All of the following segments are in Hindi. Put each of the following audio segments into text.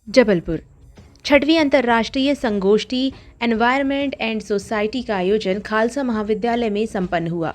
जबलपुर। छठवीं अंतर्राष्ट्रीय संगोष्ठी एनवायरनमेंट एंड सोसाइटी का आयोजन खालसा महाविद्यालय में संपन्न हुआ।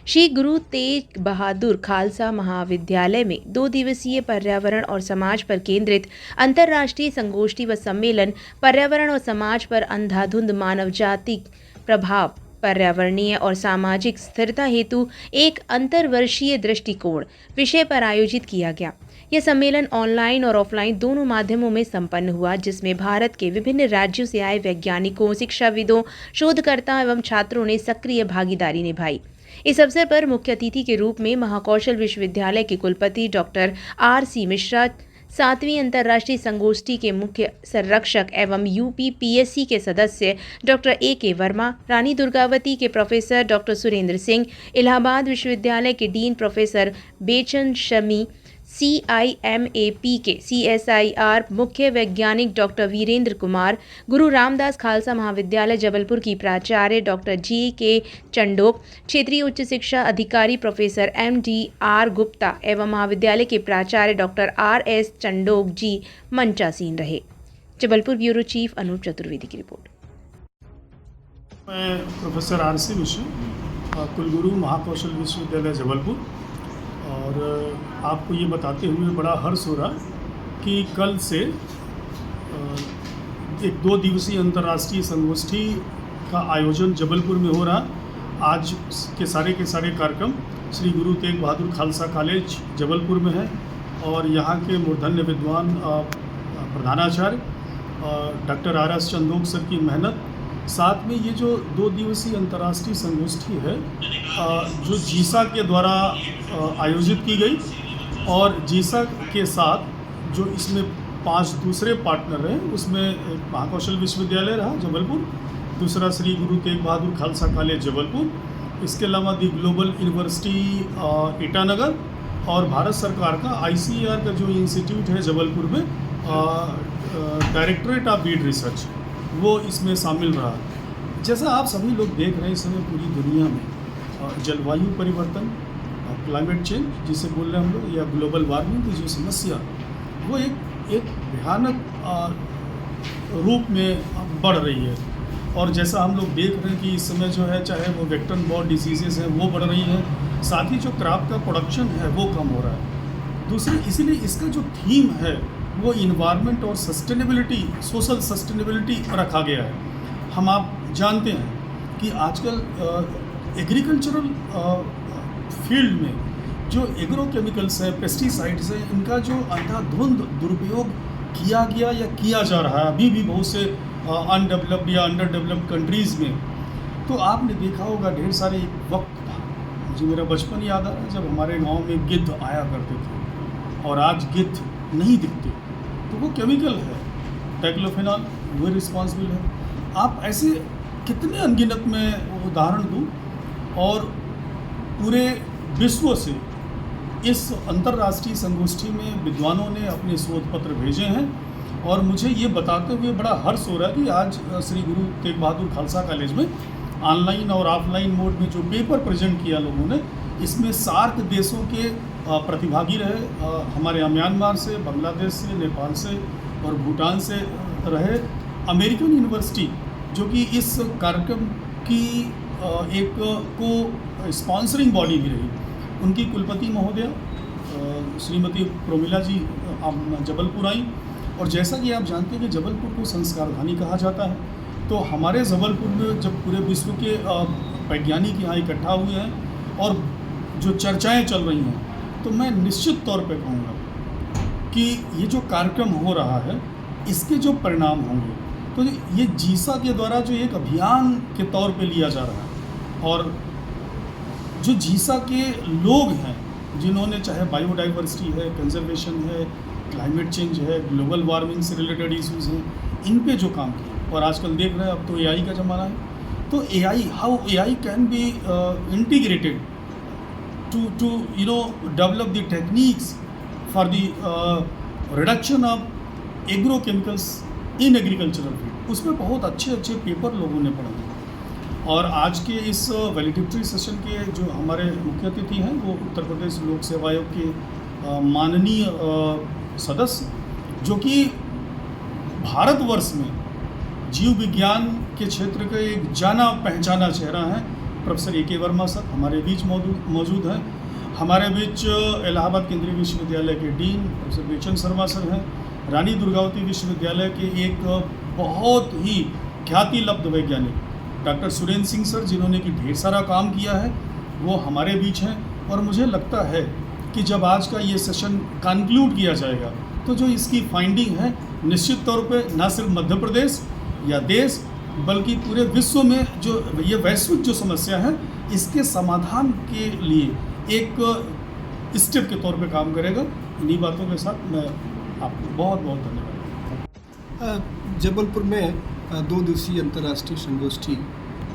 श्री गुरु तेग बहादुर खालसा महाविद्यालय में 2 दिवसीय पर्यावरण और समाज पर केंद्रित अंतर्राष्ट्रीय संगोष्ठी व सम्मेलन पर्यावरण और समाज पर अंधाधुंध मानवजातिक प्रभाव, पर्यावरणीय और सामाजिक स्थिरता हेतु एक अंतर्वर्षीय दृष्टिकोण विषय पर आयोजित किया गया। यह सम्मेलन ऑनलाइन और ऑफलाइन दोनों माध्यमों में संपन्न हुआ, जिसमें भारत के विभिन्न राज्यों से आए वैज्ञानिकों, शिक्षाविदों, शोधकर्ताओं एवं छात्रों ने सक्रिय भागीदारी निभाई। इस अवसर पर मुख्य अतिथि के रूप में महाकौशल विश्वविद्यालय के कुलपति डॉक्टर RC मिश्रा, 7वीं अंतर्राष्ट्रीय संगोष्ठी के मुख्य संरक्षक एवं UPPSC के सदस्य डॉक्टर AK वर्मा, रानी दुर्गावती के प्रोफेसर डॉक्टर सुरेंद्र सिंह, इलाहाबाद विश्वविद्यालय के डीन प्रोफेसर बेचन शमी, CIMAP के CSIR मुख्य वैज्ञानिक डॉक्टर वीरेंद्र कुमार, गुरु रामदास खालसा महाविद्यालय जबलपुर की प्राचार्य डॉक्टर JK चंडोक, क्षेत्रीय उच्च शिक्षा अधिकारी प्रोफेसर MDR गुप्ता एवं महाविद्यालय के प्राचार्य डॉक्टर RS चंडोक जी मंचासीन रहे। जबलपुर ब्यूरो चीफ अनूप चतुर्वेदी की रिपोर्ट। मैं प्रोफेसर RC मिश्रा, कुलगुरु महाकौशल विश्वविद्यालय जबलपुर, और आपको ये बताते हुए बड़ा हर्ष हो रहा कि कल से एक 2 दिवसीय अंतर्राष्ट्रीय संगोष्ठी का आयोजन जबलपुर में हो रहा। आज के सारे कार्यक्रम श्री गुरु तेग बहादुर खालसा कॉलेज जबलपुर में है और यहाँ के मूर्धन्य विद्वान प्रधानाचार्य डॉक्टर RS चंदोक सर की मेहनत, साथ में ये जो 2 दिवसीय अंतर्राष्ट्रीय संगोष्ठी है जो जीसा के द्वारा आयोजित की गई, और जीसा के साथ जो इसमें 5 दूसरे पार्टनर हैं, उसमें एक महाकौशल विश्वविद्यालय रहा जबलपुर, दूसरा श्री गुरु तेग बहादुर खालसा कॉलेज जबलपुर, इसके अलावा दी ग्लोबल यूनिवर्सिटी ईटानगर और भारत सरकार का ICAR का जो इंस्टीट्यूट है जबलपुर में, डायरेक्टरेट ऑफ बीड रिसर्च, वो इसमें शामिल रहा। जैसा आप सभी लोग देख रहे हैं इस समय पूरी दुनिया में जलवायु परिवर्तन, क्लाइमेट चेंज जिसे बोल रहे हैं हम लोग, या ग्लोबल वार्मिंग की जो समस्या, वो एक भयानक रूप में बढ़ रही है। और जैसा हम लोग देख रहे हैं कि इस समय जो है, चाहे वो वेक्टर बॉर्न डिजीजेस हैं वो बढ़ रही हैं, साथ ही जो क्रॉप का प्रोडक्शन है वो कम हो रहा है। दूसरी, इसीलिए इसका जो थीम है वो इन्वायरमेंट और सस्टेनेबिलिटी, सोशल सस्टेनेबिलिटी रखा गया है। हम आप जानते हैं कि आजकल एग्रीकल्चरल फील्ड में जो एग्रो केमिकल्स है, पेस्टिसाइड्स हैं, इनका जो अंधाधुंध दुरुपयोग किया गया या किया जा रहा है अभी भी बहुत से अनडेवलप्ड या अंडर डेवलप्ड कंट्रीज़ में। तो आपने देखा होगा ढेर सारे एक वक्त था, मुझे मेरा बचपन याद आ रहा है जब हमारे गांव में गिद्ध आया करते थे, और आज गिद्ध नहीं दिखते। तो वो केमिकल है, डाइक्लोफेनॉल, वो रिस्पॉन्सिबल है। आप ऐसे कितने अनगिनत में उदाहरण दूँ, और पूरे विश्व से इस अंतर्राष्ट्रीय संगोष्ठी में विद्वानों ने अपने शोध पत्र भेजे हैं, और मुझे ये बताते हुए बड़ा हर्ष हो रहा है कि आज श्री गुरु तेग बहादुर खालसा कॉलेज में ऑनलाइन और ऑफलाइन मोड में जो पेपर प्रेजेंट किया लोगों ने, इसमें सार्क देशों के प्रतिभागी रहे, हमारे यहाँ म्यांमार से, बांग्लादेश से, नेपाल से और भूटान से रहे। अमेरिकन यूनिवर्सिटी जो कि इस कार्यक्रम की एक को स्पॉन्सरिंग बॉडी भी रही, उनकी कुलपति महोदया श्रीमती प्रोमिला जी जबलपुर आई। और जैसा कि आप जानते हैं कि जबलपुर को संस्कारधानी कहा जाता है, तो हमारे जबलपुर में जब पूरे विश्व के वैज्ञानिक यहाँ इकट्ठा हुए हैं और जो चर्चाएं चल रही हैं, तो मैं निश्चित तौर पे कहूँगा कि ये जो कार्यक्रम हो रहा है इसके जो परिणाम होंगे, तो ये जीसा के द्वारा जो एक अभियान के तौर पे लिया जा रहा है, और जो जीसा के लोग हैं जिन्होंने, चाहे बायोडाइवर्सिटी है, कंजर्वेशन है, क्लाइमेट चेंज है, ग्लोबल वार्मिंग से रिलेटेड इश्यूज़ हैं, इन पे जो काम किया, और आजकल देख रहे हैं अब तो AI का ज़माना है, तो how AI can be integrated to develop the techniques for the reduction of agrochemicals in agricultural field, उसमें बहुत अच्छे पेपर लोगों ने पढ़े हैं। और आज के इस वैलिडिक्टरी सेशन के जो हमारे मुख्य अतिथि हैं वो उत्तर प्रदेश लोक सेवा आयोग के माननीय सदस्य, जो कि भारतवर्ष में जीव विज्ञान के क्षेत्र का एक जाना पहचाना चेहरा है प्रोफेसर ए के वर्मा सर हमारे बीच मौजूद हैं। हमारे बीच इलाहाबाद केंद्रीय विश्वविद्यालय के डीन प्रोफेसर बेचन शर्मा सर हैं। रानी दुर्गावती विश्वविद्यालय के एक बहुत ही ख्याति लब्ध वैज्ञानिक डॉक्टर सुरेंद्र सिंह सर, जिन्होंने कि ढेर सारा काम किया है, वो हमारे बीच हैं। और मुझे लगता है कि जब आज का ये सेशन कंक्लूड किया जाएगा तो जो इसकी फाइंडिंग है निश्चित तौर पे न सिर्फ मध्य प्रदेश या देश बल्कि पूरे विश्व में जो ये वैश्विक जो समस्या है इसके समाधान के लिए एक स्टेप के तौर पे काम करेगा। इन्हीं बातों के साथ मैं आपको बहुत बहुत धन्यवाद। जबलपुर में 2 दिवसीय अंतर्राष्ट्रीय संगोष्ठी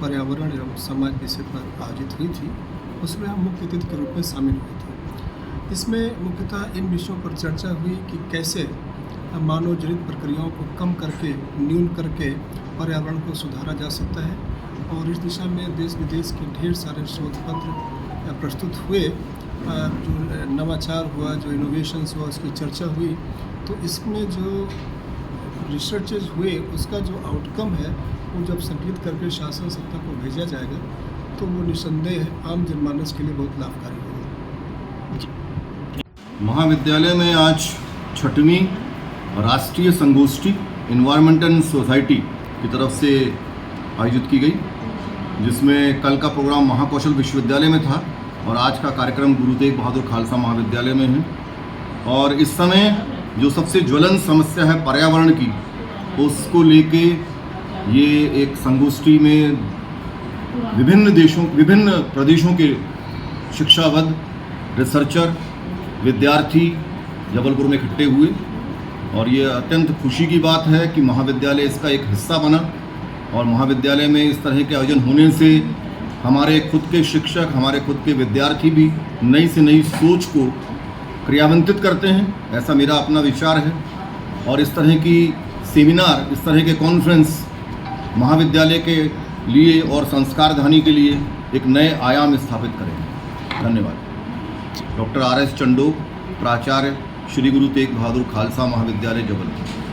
पर्यावरण एवं समाज विषय पर आयोजित हुई थी। उसमें हम मुख्य अतिथि के रूप में शामिल हुए थे। इसमें मुख्यतः इन विषयों पर चर्चा हुई कि कैसे मानव जनित प्रक्रियाओं को कम करके न्यून करके पर्यावरण को सुधारा जा सकता है। और इस दिशा में देश विदेश के ढेर सारे शोध पत्र प्रस्तुत हुए, जो नवाचार हुआ, जो इनोवेशंस हुआ, उसकी चर्चा हुई। तो इसमें जो रिसर्चेज हुए उसका जो आउटकम है वो जब संकलित करके शासन सत्ता को भेजा जाएगा तो वो निस्संदेह आम जनमानस के लिए बहुत लाभकारी होगा। महाविद्यालय में आज 6वीं राष्ट्रीय संगोष्ठी एनवायरमेंटल सोसाइटी की तरफ से आयोजित की गई, जिसमें कल का प्रोग्राम महाकौशल विश्वविद्यालय में था और आज का कार्यक्रम गुरु तेग बहादुर खालसा महाविद्यालय में है। और इस समय जो सबसे ज्वलन समस्या है पर्यावरण की, उसको लेके ये एक संगोष्ठी में विभिन्न प्रदेशों के शिक्षाविद, रिसर्चर, विद्यार्थी जबलपुर में इकट्ठे हुए। और ये अत्यंत खुशी की बात है कि महाविद्यालय इसका एक हिस्सा बना और महाविद्यालय में इस तरह के आयोजन होने से हमारे खुद के शिक्षक, हमारे खुद के विद्यार्थी भी नई से नई सोच को क्रियान्वित करते हैं, ऐसा मेरा अपना विचार है। और इस तरह की सेमिनार, इस तरह के कॉन्फ्रेंस महाविद्यालय के लिए और संस्कारधानी के लिए एक नए आयाम स्थापित करेंगे। धन्यवाद। डॉक्टर RS चंडोक, प्राचार्य, श्री गुरु तेग बहादुर खालसा महाविद्यालय जबलपुर।